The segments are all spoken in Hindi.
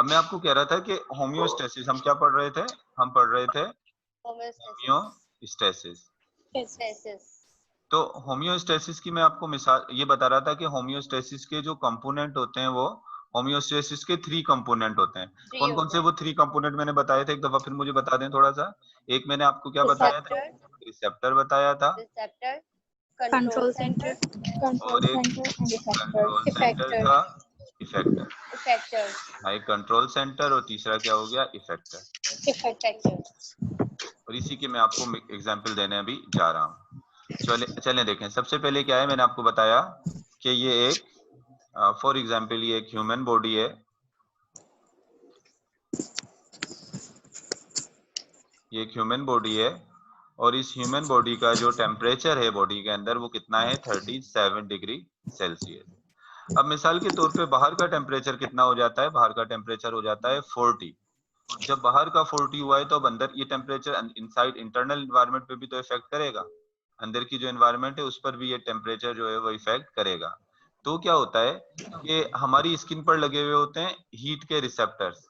अब मैं आपको कह रहा था कि होम्योस्टेसिस हम क्या पढ़ रहे थे? हम पढ़ रहे थे होम्योस्टेसिस। तो होम्योस्टेसिस की मैं आपको मिसाल ये बता रहा था कि होम्योस्टेसिस के जो कंपोनेंट होते हैं वो होम्योस्टेसिस के 3 कंपोनेंट होते हैं। कौन कौन से वो 3 कंपोनेंट मैंने बताए थे? एक दफा फिर मुझे बता दें थोड़ा सा। एक मैंने आपको क्या बताया था? रिसेप्टर बताया था। कंट्रोल सेंटर और एक कंट्रोल सेंटर था इफेक्टर। हाँ, एक कंट्रोल सेंटर और तीसरा क्या हो गया? इफेक्टर। और इसी के मैं आपको एग्जांपल देने अभी जा रहा हूँ। चले देखें। सबसे पहले क्या है, मैंने आपको बताया कि ये एक फॉर एग्जांपल ये एक ह्यूमन बॉडी है। ये एक ह्यूमन बॉडी है और इस ह्यूमन बॉडी का जो टेम्परेचर है बॉडी के अंदर वो कितना है? 37 डिग्री सेल्सियस। अब मिसाल के तौर पे बाहर का टेम्परेचर कितना हो जाता है? बाहर का टेम्परेचर हो जाता है 40। जब बाहर का 40 हुआ है तो अब अंदर ये टेम्परेचर इनसाइड इंटरनल एनवायरनमेंट पे भी तो इफेक्ट करेगा। अंदर की जो एनवायरनमेंट है उस पर भी ये टेम्परेचर जो है वो इफेक्ट करेगा। तो क्या होता है कि हमारी स्किन पर लगे हुए होते हैं हीट के रिसेप्टर्स।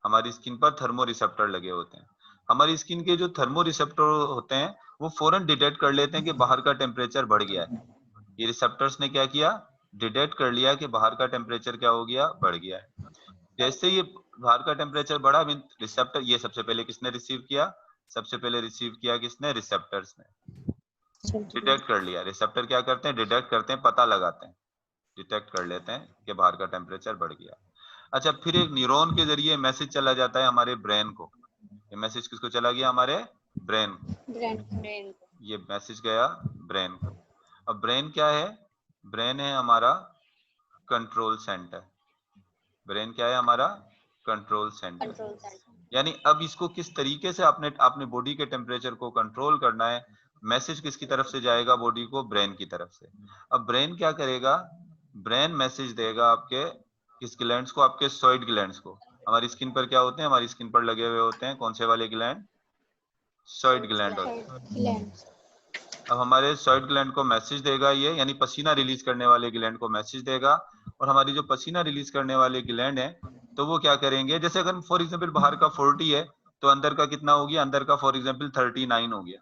हमारी स्किन पर थर्मो रिसेप्टर लगे होते हैं। हमारी स्किन के जो थर्मो रिसेप्टर होते हैं वो फौरन डिटेक्ट कर लेते हैं कि बाहर का टेम्परेचर बढ़ गया है। ये रिसेप्टर्स ने क्या किया? डिटेक्ट कर लिया कि बाहर का टेम्परेचर क्या हो गया? बढ़ गया है। जैसे ये बाहर का टेम्परेचर बढ़ा, रिसेप्टर ये सबसे पहले किसने रिसीव किया? सबसे पहले रिसीव किया किसने? रिसेप्टर्स ने। डिटेक्ट कर लिया। रिसेप्टर क्या करते हैं? डिटेक्ट करते हैं, पता लगाते हैं, डिटेक्ट कर लेते हैं कि बाहर का टेम्परेचर बढ़ गया। अच्छा, फिर एक न्यूरॉन के जरिए मैसेज चला जाता है हमारे ब्रेन को। ये मैसेज किसको चला गया? हमारे ब्रेन को। ये मैसेज गया ब्रेन को। अब ब्रेन क्या है? ब्रेन है हमारा कंट्रोल सेंटर। ब्रेन क्या है? हमारा कंट्रोल सेंटर। यानी अब इसको किस तरीके से आपने बॉडी के टेम्परेचर को कंट्रोल करना है, मैसेज किसकी तरफ से जाएगा बॉडी को? ब्रेन की तरफ से। अब ब्रेन क्या करेगा? ब्रेन मैसेज देगा आपके किस ग्लैंड्स को? आपके सोइड ग्लैंड्स को। हमारी स्किन पर क्या होते हैं? हमारी स्किन पर लगे हुए होते हैं कौन से वाले ग्लैंड? सोइड ग्लैंड होते हैं। अब हमारे सोइड ग्लैंड को मैसेज देगा ये, यानी पसीना रिलीज करने वाले ग्लैंड को मैसेज देगा। और हमारी जो पसीना रिलीज करने वाले ग्लैंड है तो वो क्या करेंगे? जैसे अगर फॉर एग्जांपल बाहर का 40 है तो अंदर का कितना हो गया? अंदर का फॉर एग्जांपल 39 हो गया।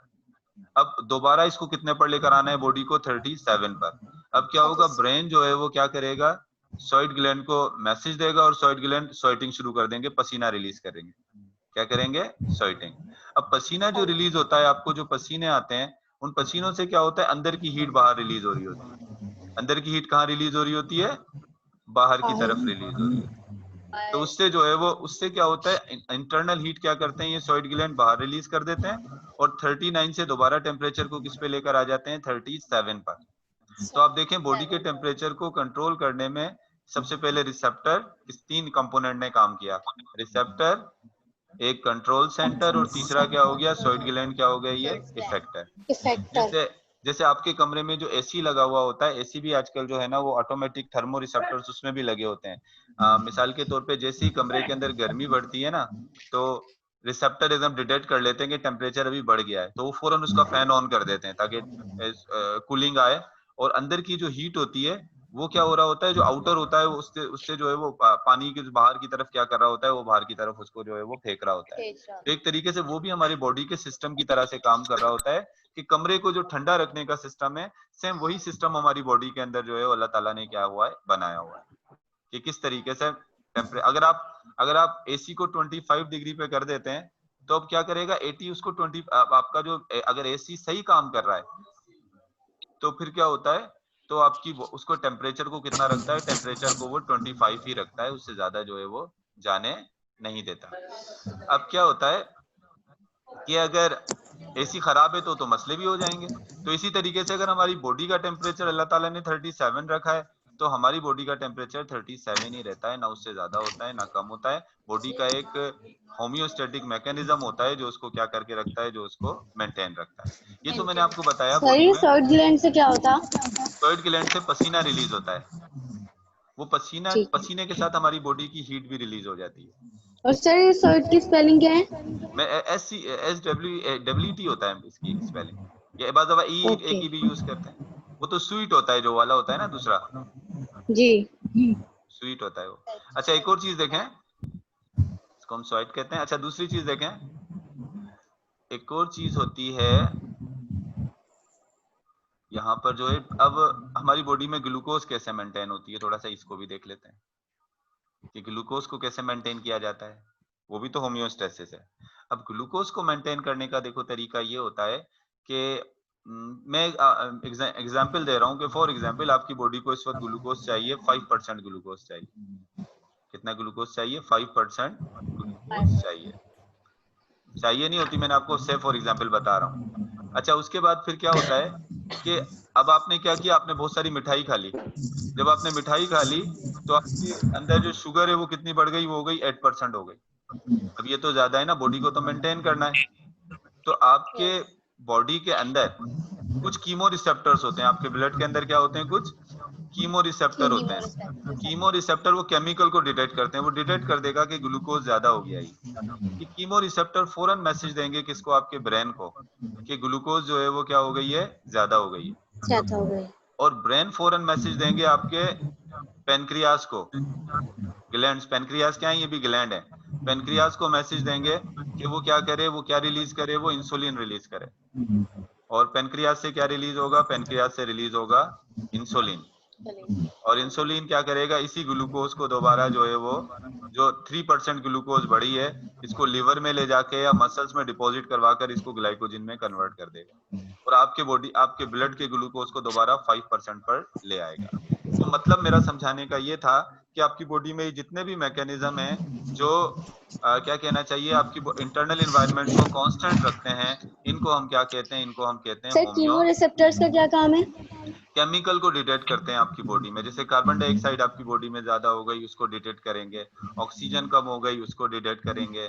अब दोबारा इसको कितने पर लेकर आना है बॉडी को? 37 पर। अब क्या होगा? ब्रेन जो है वो क्या करेगा? सोइड ग्लैंड को मैसेज देगा और सोइड ग्लैंड स्वेटिंग शुरू कर देंगे, पसीना रिलीज करेंगे। क्या करेंगे? स्वेटिंग। अब पसीना जो रिलीज होता है, आपको जो पसीने आते हैं उन पसीनों से क्या होता है? अंदर की हीट बाहर रिलीज हो रही होती है। अंदर की हीट कहाँ रिलीज हो रही होती है? बाहर की तरफ रिलीज हो रही है। तो उससे जो है वो उससे क्या होता है? इंटरनल हीट क्या करते हैं ये सोइड ग्लैंड? बाहर रिलीज कर देते हैं और 39 से दोबारा टेम्परेचर को किस पे लेकर आ जाते हैं? 37 पर। तो आप देखें बॉडी के टेम्परेचर को कंट्रोल करने में सबसे पहले रिसेप्टर, इस 3 कंपोनेंट ने काम किया। रिसेप्टर, एक कंट्रोल सेंटर और तीसरा क्या हो गया? सोइड ग्लैंड क्या हो गया? ये इफेक्टर। जैसे जैसे आपके कमरे में जो एसी लगा हुआ होता है, एसी भी आजकल जो है ना वो ऑटोमेटिक थर्मो रिसेप्टर्स उसमें भी लगे होते हैं। मिसाल के तौर पे जैसे ही कमरे के अंदर गर्मी बढ़ती है ना तो रिसेप्टर एकदम डिटेक्ट कर लेते हैं कि टेम्परेचर अभी बढ़ गया है, तो वो फौरन उसका फैन ऑन कर देते हैं ताकि कूलिंग आए। और अंदर की जो हीट होती है वो क्या हो रहा होता है? जो आउटर होता है उससे उससे जो है वो पानी के बाहर की तरफ क्या कर रहा होता है? वो बाहर की तरफ उसको जो है वो फेंक रहा होता है। तो एक तरीके से वो भी हमारी बॉडी के सिस्टम की तरह से काम कर रहा होता है कि कमरे को जो ठंडा रखने का सिस्टम है, सेम वही सिस्टम हमारी बॉडी के अंदर जो है अल्लाह ताला ने क्या हुआ है? बनाया हुआ है कि किस तरीके से अगर आप एसी को 25 डिग्री पे कर देते हैं तो अब क्या करेगा? 80 उसको 20 आपका जो अगर एसी सही काम कर रहा है तो फिर क्या होता है? तो आपकी उसको टेम्परेचर को कितना रखता है? टेम्परेचर को वो 25 ही रखता है, उससे ज्यादा जो है वो जाने नहीं देता। अब क्या होता है कि अगर एसी खराब है तो मसले भी हो जाएंगे। तो इसी तरीके से अगर हमारी बॉडी का टेम्परेचर अल्लाह ताला ने 37 रखा है तो हमारी बॉडी का टेम्परेचर 37 ही रहता है, ना उससे ज्यादा होता है ना कम होता है। बॉडी का एक होम्योस्टेटिक मैकेनिज्म होता है जो उसको क्या करके रखता है? जो उसको मेंटेन रखता है। ये तो मैंने आपको बताया बॉडी सही। में। सोइड ग्लैंड से क्या होता? सोइड ग्लैंड से पसीना रिलीज होता है। वो ठीक है। पसीने के साथ हमारी बॉडी की हीट भी रिलीज हो जाती है। और सर सोइड की स्पेलिंग क्या है? मैं SWT होता है इसकी स्पेलिंग। ये बाद ई ओके। की भी यूज करते हैं। वो तो स्वीट होता है जो वाला होता है ना दूसरा, जी। स्वीट होता है वो। अच्छा, एक और चीज देखें इसको हम स्वाइट कहते हैं। अच्छा, दूसरी चीज देखें, एक और चीज होती है यहाँ पर जो है, अब हमारी बॉडी में ग्लूकोज कैसे मेंटेन होती है, थोड़ा सा इसको भी देख लेते हैं कि ग्लूकोज को कैसे मेंटेन किया जाता है, वो भी तो होम्योस्टेसिस है। अब ग्लूकोज को मेंटेन करने का देखो तरीका ये होता है कि मैं एग्जांपल दे रहा हूँ कि फॉर एग्जांपल आपकी बॉडी को इस वक्त ग्लूकोज चाहिए 5% ग्लूकोज चाहिए। कितना ग्लूकोज चाहिए? 5% ग्लूकोज चाहिए नहीं होती, मैंने आपको सेफ फॉर एग्जांपल बता रहा हूँ। अच्छा, उसके बाद फिर क्या होता है कि अब आपने क्या किया, आपने बहुत सारी मिठाई खा ली। जब आपने मिठाई खा ली तो आपके अंदर जो शुगर है वो कितनी बढ़ गई? वो हो गई 8% हो गई। अब ये तो ज्यादा है ना, बॉडी को तो मेंटेन करना है। तो आपके Yes. बॉडी के अंदर कुछ कीमो रिसेप्टर्स होते हैं, आपके ब्लड के अंदर क्या होते हैं? कुछ कीमो रिसेप्टर होते हैं। कीमो रिसेप्टर वो केमिकल को डिटेक्ट करते हैं, वो डिटेक्ट कर देगा कि ग्लूकोज ज्यादा हो गया है। ये कीमो रिसेप्टर फौरन मैसेज देंगे किसको? आपके ब्रेन को, कि ग्लूकोज जो है वो क्या हो गई है? ज्यादा हो गई है। ज्यादा हो गए। और ब्रेन फौरन मैसेज देंगे आपके पेनक्रियास को। ग्लैंड्स, पेनक्रियास क्या है? ये भी ग्लैंड है। पेनक्रियास को मैसेज देंगे कि वो क्या करे, वो क्या रिलीज करे? वो इंसुलिन रिलीज करे। और पेनक्रियास से क्या रिलीज होगा? पेनक्रियास से रिलीज होगा इंसुलिन। और इंसुलिन क्या करेगा? इसी ग्लूकोज को दोबारा जो है वो, जो 3% ग्लूकोज बढ़ी है, इसको लिवर में ले जाके या मसल्स में डिपॉजिट करवा कर इसको ग्लाइकोजन में कन्वर्ट कर देगा और आपके बॉडी, आपके ब्लड के ग्लूकोज को दोबारा 5% पर ले आएगा। तो मतलब मेरा समझाने का ये था कि आपकी बॉडी में जितने भी मैकेनिज्म हैं जो क्या कहना चाहिए, आपकी इंटरनल एनवायरनमेंट को कांस्टेंट रखते हैं, इनको हम क्या कहते हैं? इनको हम कहते हैं सर होम्यो। कीमो रिसेप्टर्स का क्या काम है? केमिकल को डिटेक्ट करते हैं आपकी बॉडी में। जैसे कार्बन डाइऑक्साइड आपकी बॉडी में ज्यादा हो गई, उसको डिटेक्ट करेंगे। ऑक्सीजन कम हो गई, उसको डिटेक्ट करेंगे।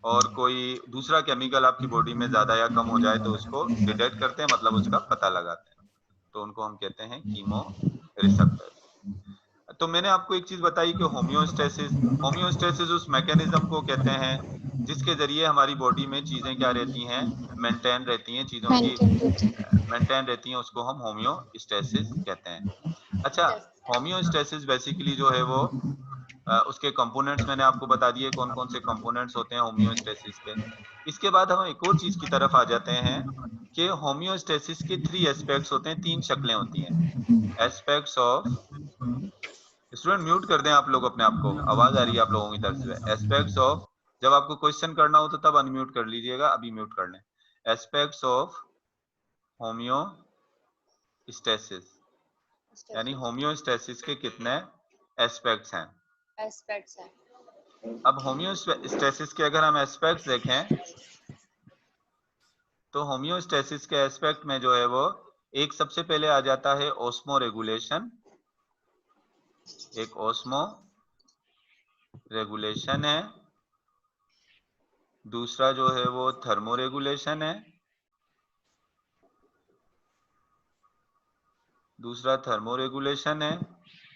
और कोई दूसरा केमिकल आपकी बॉडी में ज्यादा या कम हो जाए तो उसको डिटेक्ट करते हैं, मतलब उसका पता लगाते हैं। तो उनको हम कहते हैं कीमो रिसेप्टर। तो मैंने आपको एक चीज बताई कि होम्योस्टेसिस, होम्योस्टेसिस उस मैकेनिज्म को कहते हैं जिसके जरिए हमारी बॉडी में चीजें क्या रहती हैं? मेंटेन रहती हैं, चीजों की मेंटेन करते हैं। मेंटेन रहती हैं, उसको हम होम्योस्टेसिस कहते हैं। अच्छा, होम्योस्टेसिस बेसिकली जो है वो उसके कंपोनेंट्स मैंने आपको बता दिए कौन कौन से कंपोनेंट्स होते हैं होम्योस्टेसिस के। इसके बाद हम एक और चीज की तरफ आ जाते हैं कि होम्योस्टेसिस के 3 एस्पेक्ट्स होते हैं, 3 शक्लें होती हैं। एस्पेक्ट्स ऑफ, स्टूडेंट म्यूट कर दें आप लोग अपने आप को, आवाज आ रही है आप लोगों की तरफ से। एस्पेक्ट्स ऑफ, जब आपको क्वेश्चन करना हो तो तब अनम्यूट कर लीजिएगा, अभी म्यूट कर लें। एस्पेक्ट्स ऑफ होम्योस्टेसिस, यानी होम्योस्टेसिस के कितने एस्पेक्ट्स हैं? एस्पेक्ट्स है। अब होम्योस्टेसिस के अगर हम एस्पेक्ट्स देखें तो होम्योस्टेसिस के एस्पेक्ट में जो है वो, एक सबसे पहले आ जाता है ऑस्मो रेगुलेशन। एक ऑस्मो रेगुलेशन है। दूसरा जो है वो थर्मो रेगुलेशन है। दूसरा थर्मो रेगुलेशन है।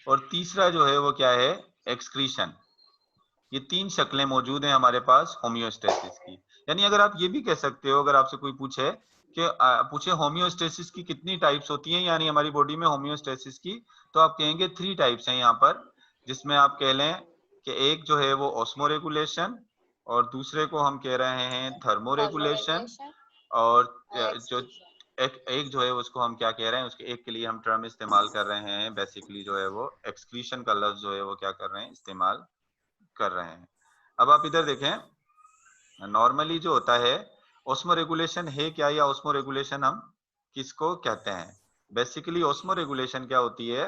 और तीसरा जो है वो क्या है? एक्सक्रीशन। ये 3 शक्लें मौजूद हैं हमारे पास होम्योस्टेसिस की। यानी अगर आप ये भी कह सकते हो, अगर आपसे कोई पूछे कि पूछे होम्योस्टेसिस की कितनी टाइप्स होती हैं, यानी हमारी बॉडी में होम्योस्टेसिस की, तो आप कहेंगे 3 टाइप्स हैं यहाँ पर, जिसमें आप कह लें कि एक जो है वो ऑस्मो रेगुलेशन, और दूसरे को हम कह रहे हैं थर्मो रेगुलेशन, और जो एक जो है उसको हम क्या कह रहे हैं, उसके एक के लिए हम टर्म इस्तेमाल कर रहे हैं, बेसिकली जो है वो एक्सक्रीशन का लफ्ज जो है वो क्या कर रहे हैं? इस्तेमाल कर रहे हैं। अब आप इधर देखें, नॉर्मली जो होता है ऑस्मो रेगुलेशन है क्या, या ऑस्मो रेगुलेशन हम किसको कहते हैं? बेसिकली ऑस्मो रेगुलेशन क्या होती है?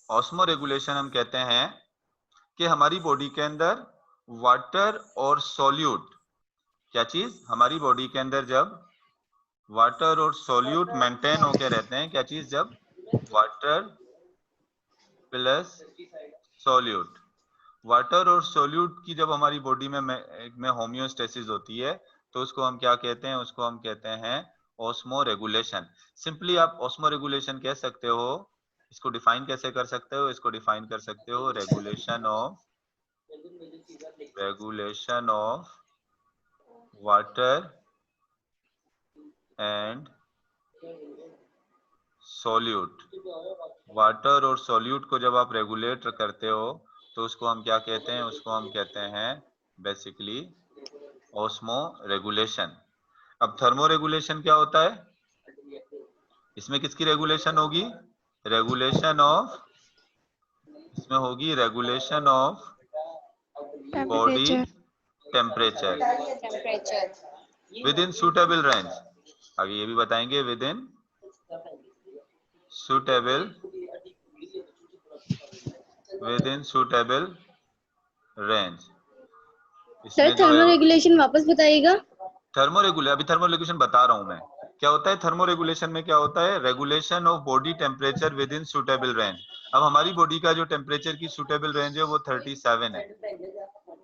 ऑस्मो रेगुलेशन हम कहते हैं कि हमारी बॉडी के अंदर वाटर और सॉल्यूट, क्या चीज? हमारी बॉडी के अंदर जब वाटर और सॉल्यूट मेंटेन होके रहते हैं, क्या चीज? जब वाटर प्लस सॉल्यूट, वाटर और सोल्यूट की जब हमारी बॉडी में होम्योस्टेसिस होती है तो उसको हम क्या कहते हैं? उसको हम कहते हैं ऑस्मो रेगुलेशन। सिंपली आप ऑस्मो रेगुलेशन कह सकते हो। इसको डिफाइन कैसे कर सकते हो? इसको डिफाइन कर सकते हो regulation of water and solute. Water और सोल्यूट को जब आप रेगुलेट करते हो तो उसको हम क्या कहते हैं, उसको हम कहते हैं बेसिकली ऑस्मो रेगुलेशन। अब थर्मो रेगुलेशन क्या होता है, इसमें किसकी रेगुलेशन होगी, रेगुलेशन ऑफ, इसमें होगी regulation of body temperature temperature with in suitable range. आगे ये भी बताएंगे, with in suitable, with in suitable range. Sir इसमें जो है थर्मल रेगुलेशन वापस बताइएगा। थर्मो रेगुलेशन, अभी थर्मो रेगुलेशन बता रहा हूं मैं क्या होता है। थर्मो रेगुलेशन में क्या होता है, regulation of body temperature with in suitable range. अब हमारी बॉडी का जो टेम्परेचर की सुटेबल रेंज है वो 37 है।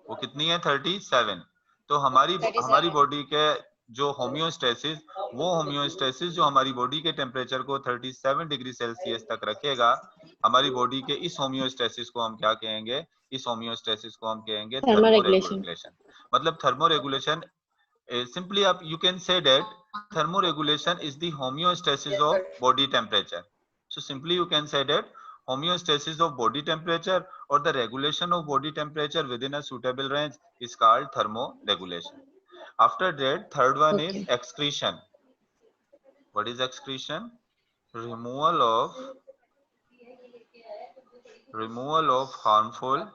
वो कितनी है, 37। तो हमारी 37 बॉडी के जो होम्योस्टेसिस, वो होम्योस्टेसिस जो हमारी बॉडी के टेम्परेचर को 37 डिग्री सेल्सियस तक रखेगा, हमारी बॉडी के इस होम्योस्टेसिस को हम क्या कहेंगे, इस होम्योस्टेसिस को हम कहेंगे थर्मल थर्मो रेगुलेशन। रेगुलेशन। मतलब thermo regulation, simply up you can say that thermoregulation is the homeostasis of body temperature. So simply you can say that homeostasis of body temperature or the regulation of body temperature within a suitable range is called thermoregulation. After that, third one is Okay. excretion. What is excretion? Removal of harmful,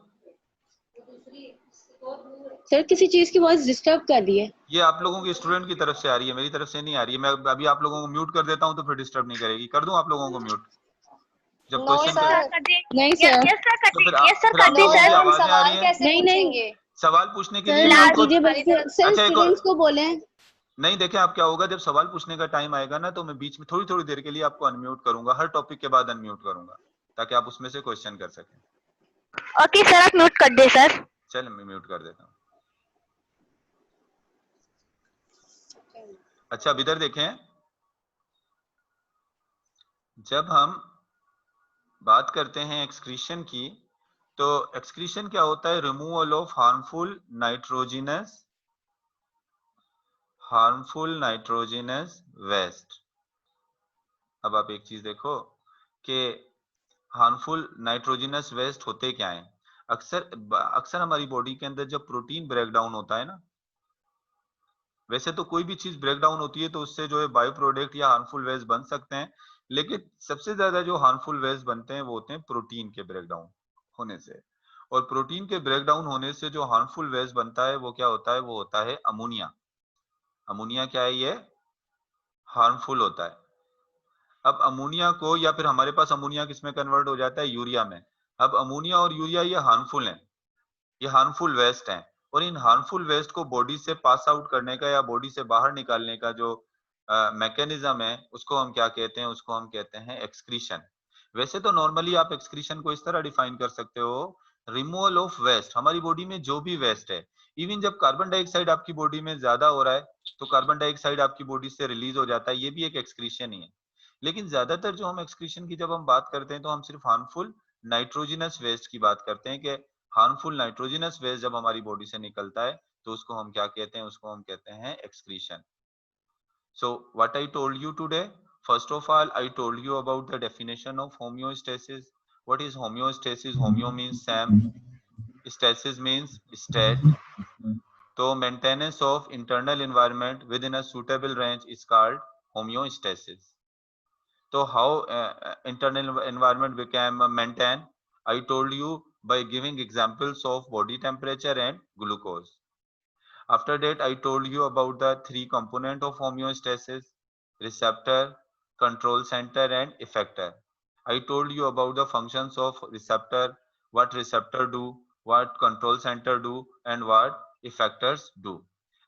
sir किसी चीज की वॉइस डिस्टर्ब कर रही है। ये आप लोगों की स्टूडेंट की तरफ से आ रही है, मेरी तरफ से नहीं आ रही है। मैं अभी आप लोगों को म्यूट कर देता हूं तो फिर डिस्टर्ब नहीं करेगी। कर दूं आप लोगों को म्यूट जब नो क्वेश्चन सर, कर, नहीं सर, यस सर कर तो दी, फिर यस सर फिर कर आप दी लोगों सर। की आवाजें आ रही हैं। कैसे नहीं, नहीं। पूछेंगे? सवाल पूछने के सर लिए मैं ना आपको, कीजिए बस सर, अच्छा एक और, स्टूडेंट्स को बोले। नहीं देखें आप क्या होगा, जब सवाल पूछने का टाइम आएगा ना तो मैं बीच में थोड़ी थोड़ी देर के लिए आपको अनम्यूट करूंगा, हर टॉपिक के बाद अनम्यूट करूंगा ताकि आप उसमें से क्वेश्चन कर सकें। ओके सर, आप म्यूट कर दे सर। चल मैं म्यूट कर देता हूँ। अच्छा अब इधर देखें, जब हम बात करते हैं एक्सक्रीशन की, तो एक्सक्रीशन क्या होता है, removal of harmful nitrogenous waste. अब आप एक चीज देखो कि हार्मफुल नाइट्रोजिनस वेस्ट होते क्या हैं। अक्सर हमारी बॉडी के अंदर जब प्रोटीन ब्रेक डाउन होता है ना, वैसे तो कोई भी चीज ब्रेक डाउन होती है तो उससे जो है बायो प्रोडक्ट या हार्मफुल वेस्ट बन सकते हैं, लेकिन सबसे ज्यादा जो हार्मफुल वेस्ट बनते हैं वो होते हैं प्रोटीन के ब्रेक डाउन होने से। और प्रोटीन के ब्रेक डाउन होने से जो हार्मफुल वेस्ट बनता है वो क्या होता है, वो होता है अमोनिया। अमोनिया क्या है, ये हार्मफुल होता है। अब अमोनिया को, या फिर हमारे पास अमोनिया किसमें कन्वर्ट हो जाता है, यूरिया में। अब अमोनिया और यूरिया ये हार्मफुल हैं, ये हार्मफुल वेस्ट हैं, और इन हार्मफुल वेस्ट को बॉडी से पास आउट करने का या बॉडी से बाहर निकालने का जो मैकेनिज्म है उसको हम क्या कहते हैं, उसको हम कहते हैं एक्सक्रीशन। वैसे तो नॉर्मली आप एक्सक्रीशन को इस तरह डिफाइन कर सकते हो, रिमूवल ऑफ वेस्ट। हमारी बॉडी में जो भी वेस्ट है, इवन जब कार्बन डाइऑक्साइड आपकी बॉडी में ज्यादा हो रहा है तो कार्बन डाइऑक्साइड आपकी बॉडी से रिलीज हो जाता है, ये भी एक एक्सक्रीशन ही है। लेकिन ज्यादातर जो हम एक्सक्रीशन की जब हम बात करते हैं तो हम सिर्फ हार्मफुल नाइट्रोजिनस वेस्ट की बात करते हैं, कि हार्मफुल नाइट्रोजिनस वेस्ट जब हमारी बॉडी से निकलता है तो उसको हम क्या कहते हैं, उसको हम कहते हैं excretion. So what I told you today, first of all I told you about the definition of homeostasis. What is homeostasis? Homeo means same, stasis means state. So maintenance of internal environment within a suitable range is called homeostasis. So how internal environment we can maintain? I told you by giving examples of body temperature and glucose. After that, I told you about the three components of homeostasis: receptor, control center, and effector. I told you about the functions of receptor, what receptor do, what control center do, and what effectors do.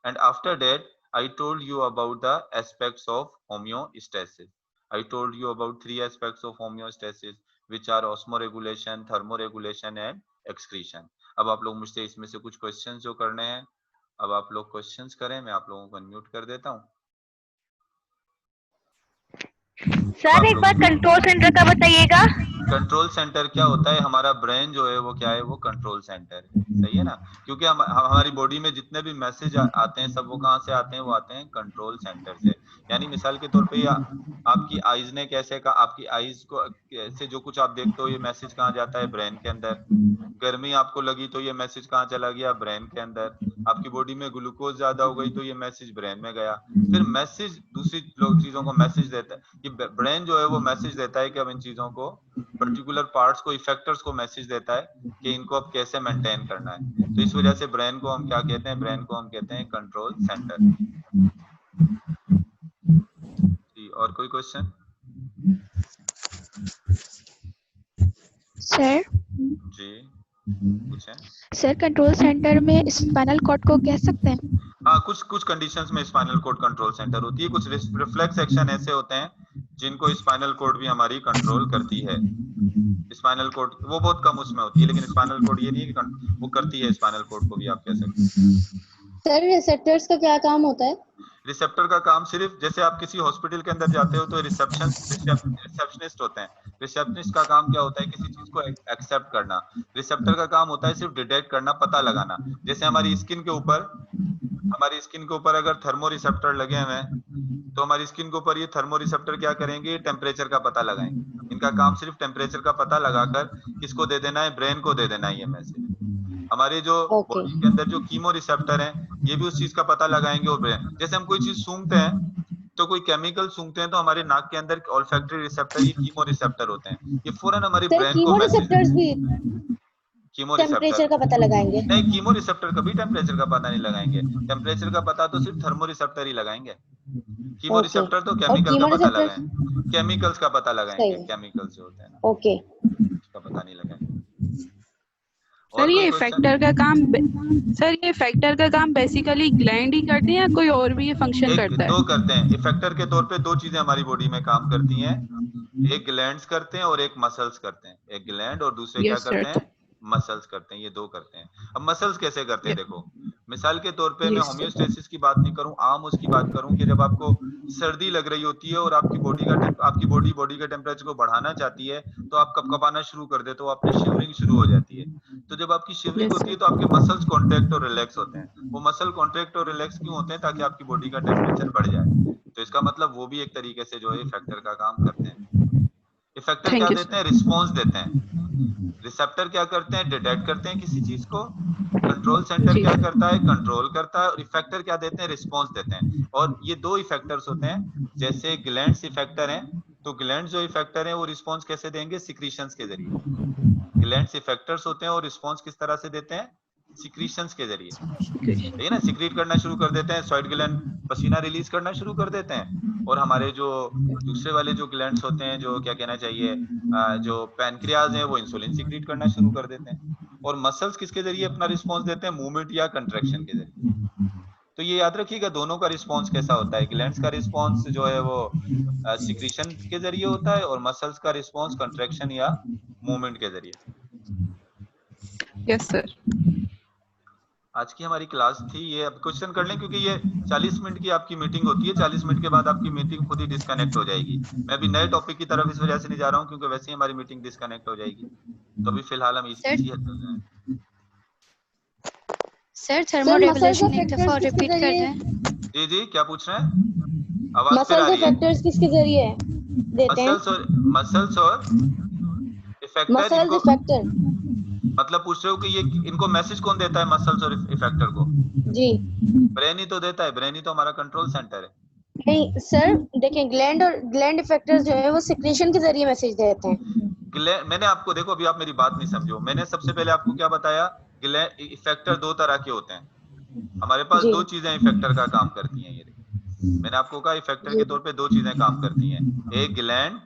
And after that, I told you about the aspects of homeostasis. I told you about three aspects of homeostasis, which are osmoregulation, thermoregulation, and excretion. अब आप लोग मुझसे इसमें से कुछ क्वेश्चंस जो करने हैं, अब आप लोग क्वेश्चंस करें, मैं आप लोगों को अनम्यूट कर देता हूं। सर एक बार कंट्रोल सेंटर का बताइएगा। कंट्रोल सेंटर क्या होता है, हमारा ब्रेन जो है वो क्या है, वो कंट्रोल सेंटर है, सही है ना। क्योंकि हमारी बॉडी में जितने भी मैसेज आते हैं सब वो कहाँ से आते हैं, वो आते हैं कंट्रोल सेंटर से। यानी मिसाल के तौर पे या आपकी आईज ने कैसे कहा, आपकी आईज को से जो कुछ आप देखते हो ये मैसेज कहाँ जाता है, ब्रेन के अंदर। गर्मी आपको लगी तो ये मैसेज कहाँ चला गया, ब्रेन के अंदर। आपकी बॉडी में ग्लूकोज ज्यादा हो गई तो ये मैसेज ब्रेन में गया। फिर मैसेज दूसरी चीजों को मैसेज देता है, ये ब्रेन जो है वो मैसेज देता है कि अब इन चीजों को, पर्टिकुलर पार्ट्स को, इफेक्टर्स को मैसेज देता है कि इनको अब कैसे मेंटेन करना है। तो इस वजह से ब्रेन को हम क्या कहते हैं, ब्रेन को हम कहते हैं कंट्रोल सेंटर। जी, और कोई क्वेश्चन? सर जी पूछें। सर कंट्रोल सेंटर में स्पाइनल कॉर्ड को कह सकते हैं? हाँ, कुछ कंडीशंस में स्पाइनल कॉर्ड कंट्रोल सेंटर होती है। कुछ रिफ्लेक्स एक्शन ऐसे होते हैं जिनको स्पाइनल कॉर्ड भी हमारी कंट्रोल करती है। स्पाइनल कॉर्ड वो बहुत कम उसमें होती है, लेकिन स्पाइनल कॉर्ड ये नहीं है कि वो करती है, स्पाइनल कॉर्ड को भी आप कह सकते हैं। सर रिसेप्टर्स का क्या काम होता है? रिसेप्टर का काम सिर्फ, जैसे आप किसी हॉस्पिटल के अंदर जाते हो तो रिसेप्शनिस्ट होते हैं। रिसेप्शनिस्ट का काम क्या होता है, किसी चीज को एक्सेप्ट करना। रिसेप्टर का काम होता है सिर्फ डिटेक्ट करना, पता लगाना। जैसे हमारी स्किन के ऊपर अगर थर्मो रिसेप्टर लगे हुए हैं तो हमारी स्किन के ऊपर ये थर्मो रिसेप्टर क्या करेंगे, टेम्परेचर का पता लगाएंगे। इनका काम सिर्फ टेम्परेचर का पता लगाकर किसको दे देना है, ब्रेन को दे देना है ये मैसेज। हमारे जो बॉडी के अंदर जो कीमो रिसेप्टर हैं ये भी उस चीज का पता लगाएंगे। और ब्रेन, जैसे हम कोई चीज सूंघते हैं तो कोई केमिकल सूंघते हैं तो हमारे नाक के अंदर ऑल्फैक्टरी रिसेप्टर, ये कीमो रिसेप्टर होते हैं। ये फौरन हमारी सर ब्रेन को कीमो मैसेज, रिसेप्टर्स भी कीमो टेम्परेचर रिसेप्टर का पता लगाएंगे? नहीं, कीमो रिसेप्टर कभी टेम्परेचर का पता नहीं लगाएंगे। टेम्परेचर का पता तो सिर्फ थर्मो रिसेप्टर ही लगाएंगे। कीमो रिसेप्टर तो केमिकल का पता लगाएंगे, केमिकल्स का पता लगाएंगे, केमिकल्स जो होते हैं ना ओके, उसका पता नहीं लगाएंगे। सर ये इफेक्टर का काम बेसिकली ग्लैंड ही करते हैं या कोई और भी ये फंक्शन करता है? दो करते हैं। इफेक्टर के तौर पे दो चीजें हमारी बॉडी में काम करती हैं, एक ग्लैंड्स करते हैं और एक मसल्स करते हैं। एक ग्लैंड और दूसरे क्या करते हैं, मसल्स करते हैं। ये दो करते हैं। अब मसल्स कैसे करते हैं, देखो मिसाल के तौर पे मैं होम्योस्टेसिस की बात नहीं करूं, आम उसकी बात करूं कि जब आपको सर्दी लग रही होती है और आपकी बॉडी का टेम्परेचर को बढ़ाना चाहती है तो आप कपकपाना शुरू कर देते हो, आपकी शिवरिंग शुरू हो जाती है। तो जब आपकी शिवरिंग होती है तो आपके मसल्स कॉन्ट्रैक्ट और रिलैक्स होते हैं। वो मसल कॉन्ट्रैक्ट और रिलैक्स क्यों होते हैं, ताकि आपकी बॉडी का टेम्परेचर बढ़ जाए। तो इसका मतलब वो भी एक तरीके से जो है इफेक्टर का काम करते हैं। इफेक्टर क्या देते हैं, रिस्पॉन्स देते हैं। रिसेप्टर क्या करते हैं, डिटेक्ट करते हैं किसी चीज को। कंट्रोल सेंटर क्या करता है, कंट्रोल करता है। और इफेक्टर क्या देते हैं, रिस्पॉन्स देते हैं। और ये दो इफेक्टर्स होते हैं। जैसे ग्लैंड्स इफेक्टर हैं, तो ग्लैंड्स जो इफेक्टर हैं वो रिस्पॉन्स कैसे देंगे, सिक्रीशंस के जरिए। ग्लैंड्स इफेक्टर्स होते हैं और रिस्पॉन्स किस तरह से देते हैं, सिक्रीशंस के जरिए। ठीक है ना, सिक्रीट करना शुरू कर देते हैं, स्वेट ग्लैंड पसीना रिलीज करना शुरू कर देते हैं। और हमारे जो दूसरे वाले जो ग्लैंड्स होते हैं, जो क्या कहना चाहिए, जो पैनक्रियाज है, वो इंसुलिन सिक्रीट करना शुरू कर देते हैं। और मसल्स किसके जरिए अपना रिस्पॉन्स देते हैं, मूवमेंट या कंट्रैक्शन के जरिए। तो ये याद रखिएगा दोनों का रिस्पॉन्स कैसा होता है। ग्लैंड्स का रिस्पॉन्स जो है वो सिक्रीशन के जरिए होता है और मसल्स का रिस्पॉन्स कंट्रैक्शन या मूवमेंट के जरिए। Yes sir. आज की हमारी क्लास थी ये। अब क्वेश्चन कर लें, क्योंकि ये 40 मिनट की आपकी मीटिंग होती है। 40 मिनट के बाद आपकी मीटिंग खुद ही डिस्कनेक्ट हो जाएगी। मैं अभी नए टॉपिक की तरफ इस वजह से नहीं जा रहा हूँ क्योंकि वैसे ही हमारी मीटिंग डिस्कनेक्ट हो जाएगी। तो अभी फिलहाल हम इसी हद में। सर थर्मोरेगुलेशन एक दफा और रिपीट कर दें। जी जी, क्या पूछ रहे हैं, आवाज फिर आ रही है। इफेक्टर्स किसके जरिए देते हैं? मसल्स और इफेक्टर। मतलब पूछ रहे हो कि ये इनको मैसेज कौन देता है, मसल्स और इफेक्टर को? जी, ब्रेन ही तो देता है। ब्रेन ही तो हमारा कंट्रोल सेंटर है। नहीं सर, देखें ग्लैंड इफेक्टर्स जो है वो सिक्रीशन के जरिए मैसेज देते हैं। मैंने आपको, देखो अभी आप मेरी बात नहीं समझो। मैंने सबसे पहले आपको क्या बताया, इफेक्टर दो तरह के होते हैं। हमारे पास दो चीजें इफेक्टर का काम करती हैं। ये मैंने आपको कहा इफेक्टर के तौर पे दो चीजें काम करती हैं, एक ग्लैंड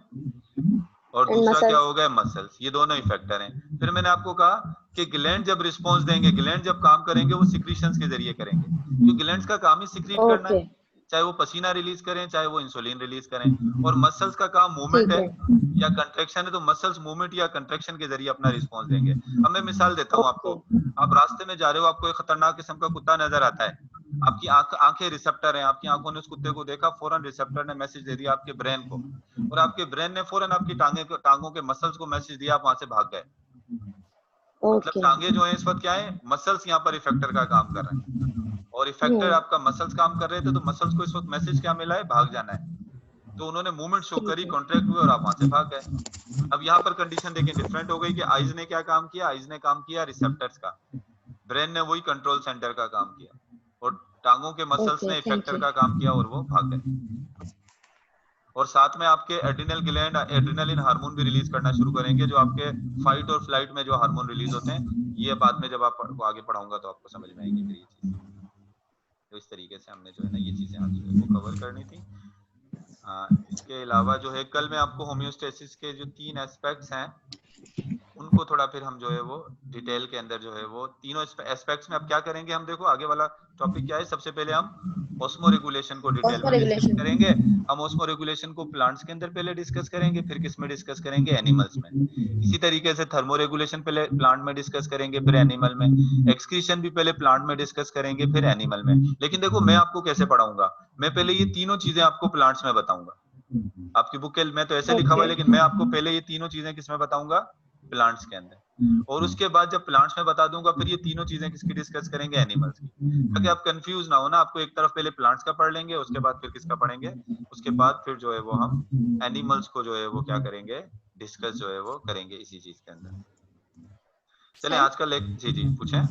और दूसरा क्या हो गया, मसल्स। ये दोनों इफेक्टर हैं। फिर मैंने आपको कहा कि ग्लैंड जब रिस्पॉन्स देंगे, ग्लैंड जब काम करेंगे वो सिक्रीशंस के जरिए करेंगे, क्योंकि ग्लैंड्स का काम ही सिक्रीट करना है, चाहे वो पसीना रिलीज करें चाहे वो इंसुलिन रिलीज करें। और मसल्स का काम मूवमेंट है या कंट्रैक्शन है, तो मसल्स मूवमेंट या कंट्रैक्शन के जरिए अपना रिस्पॉन्स देंगे। अब मैं मिसाल देता हूँ आपको। आप रास्ते में जा रहे हो, आपको एक खतरनाक किस्म का कुत्ता नजर आता है, आपकी आंखें रिसेप्टर हैं, आपकी आंखों ने उस कुत्ते को देखा, फौरन रिसेप्टर ने मैसेज दे दिया आपके ब्रेन को, और आपके ब्रेन ने फौरन आपकी टांगों के मसल्स को मैसेज दिया, आप वहां से भाग गए। मतलब टांगे जो है इस वक्त क्या है, मसल्स यहाँ पर इफेक्टर का काम कर रहे हैं। और इफेक्टर आपका मसल्स काम कर रहे थे, तो मसल्स को इस वक्त मैसेज क्या मिला है, भाग जाना है, तो उन्होंने मूवमेंट शो करी, कॉन्ट्रैक्ट हुए और आप वहां से भाग गए। अब यहाँ पर कंडीशन देखें डिफरेंट हो गई कि आइज ने क्या काम किया, आइज ने काम किया रिसेप्टर्स का, ब्रेन ने वही कंट्रोल सेंटर का काम किया, और टांगों के मसल्स ने इफेक्टर का काम किया और वो भाग गए। और साथ में आपके एड्रिनल ग्लैंड एड्रिनलिन हार्मोन भी रिलीज करना शुरू करेंगे, जो आपके फाइट और फ्लाइट में जो हार्मोन रिलीज होते हैं, ये बाद में जब आपको आगे पढ़ाऊंगा तो आपको समझ में आएंगी फिर ये चीज। तो इस तरीके से हमने जो है ना ये चीजें आज जो है वो कवर करनी थी। इसके अलावा जो है कल मैं आपको होम्योस्टेसिस के जो 3 एस्पेक्ट्स हैं उनको थोड़ा फिर हम जो है वो डिटेल के अंदर जो है वो तीनों एस्पेक्ट्स में अब क्या करेंगे हम, देखो आगे वाला टॉपिक क्या है, सबसे पहले हम ऑस्मो रेगुलेशन को डिटेल में डिस्कस करेंगे। हम ऑस्मो रेगुलेशन को प्लांट्स के अंदर पहले डिस्कस करेंगे, फिर किस में डिस्कस करेंगे, एनिमल्स में। इसी तरीके से थर्मो रेगुलेशन पहले प्लांट में डिस्कस करेंगे, फिर एनिमल में। एक्सक्रीशन भी पहले प्लांट में डिस्कस करेंगे, फिर एनिमल में। लेकिन देखो मैं आपको कैसे पढ़ाऊंगा, मैं पहले ये तीनों चीजें आपको प्लांट्स में बताऊंगा। आपकी बुक के में तो ऐसे लिखा हुआ है, लेकिन मैं आपको पहले ये तीनों चीजें किसमें बताऊंगा, प्लांट्स के अंदर। और उसके बाद जब प्लांट्स में बता दूंगा, फिर ये तीनों चीजें किसकी डिस्कस करेंगे, एनिमल्स की, ताकि आप कंफ्यूज ना हो ना। आपको एक तरफ पहले प्लांट्स का पढ़ लेंगे, उसके बाद फिर किसका पढ़ेंगे, उसके बाद फिर जो है वो हम एनिमल्स को जो है वो क्या करेंगे, डिस्कस जो है वो करेंगे इसी चीज के अंदर। चलें आज का जी जी पूछें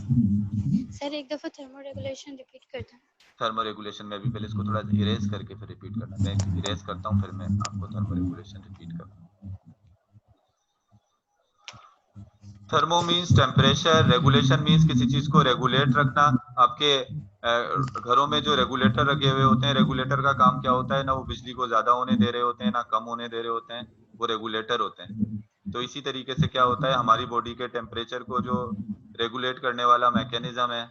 सर। एक दफा थर्मो रेगुलेशन रिपीट कर दें। थर्मो रेगुलेशन में भी पहले इसको थोड़ा इरेज करके फिर रिपीट करना, मैं इरेज करता हूँ फिर मैं आपको थर्मो रेगुलेशन रिपीट करता हूँ। Thermo means temperature, regulation means किसी चीज को रेगुलेट रखना। आपके घरों में जो रेगुलेटर रखे हुए होते हैं, रेगुलेटर का काम क्या होता है, ना वो बिजली को ज्यादा होने दे रहे होते हैं ना कम होने दे रहे होते हैं, वो रेगुलेटर होते हैं। तो इसी तरीके से क्या होता है, हमारी बॉडी के टेम्परेचर को जो रेगुलेट करने वाला मैकेनिज्म है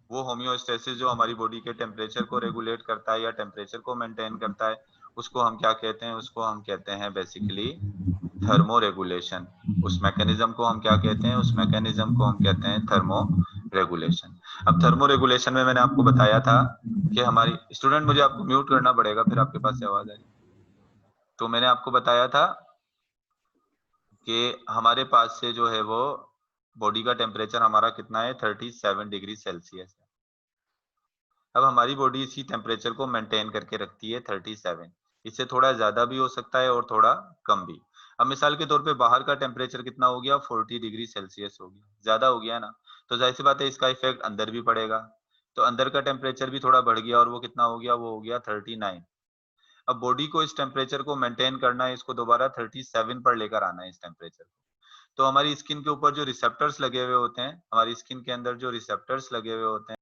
वो होम्योस्टेसिस, जो हमारी बॉडी के टेम्परेचर को रेगुलेट करता है या टेम्परेचर को मेंटेन करता है, उसको हम क्या कहते हैं, उसको हम कहते हैं बेसिकली थर्मो रेगुलेशन। उस मैकेनिज्म को हम क्या कहते हैं, उस मैकेनिज्म को हम कहते हैं थर्मो रेगुलेशन। अब थर्मो रेगुलेशन में मैंने आपको बताया था कि हमारी स्टूडेंट, मुझे आपको म्यूट करना पड़ेगा फिर आपके पास से आवाज आएगी। तो मैंने आपको बताया था कि हमारे पास से जो है वो बॉडी का टेम्परेचर हमारा कितना है, 37 डिग्री सेल्सियस है। अब हमारी बॉडी इसी टेम्परेचर को मेंटेन करके रखती है 37, इससे थोड़ा ज्यादा भी हो सकता है और थोड़ा कम भी। अब मिसाल के तौर पे बाहर का टेम्परेचर कितना हो गया, 40 डिग्री सेल्सियस हो गया, ज्यादा हो गया ना, तो जाहिर सी बात है इसका इफेक्ट अंदर भी पड़ेगा। तो अंदर का टेम्परेचर भी थोड़ा बढ़ गया और वो कितना हो गया, वो हो गया 39। अब बॉडी को इस टेम्परेचर को मेंटेन करना है, इसको दोबारा 37 पर लेकर आना है इस टेम्परेचर को। तो हमारी स्किन के ऊपर जो रिसेप्टर्स लगे हुए होते हैं, हमारी स्किन के अंदर जो रिसेप्टर्स लगे हुए होते हैं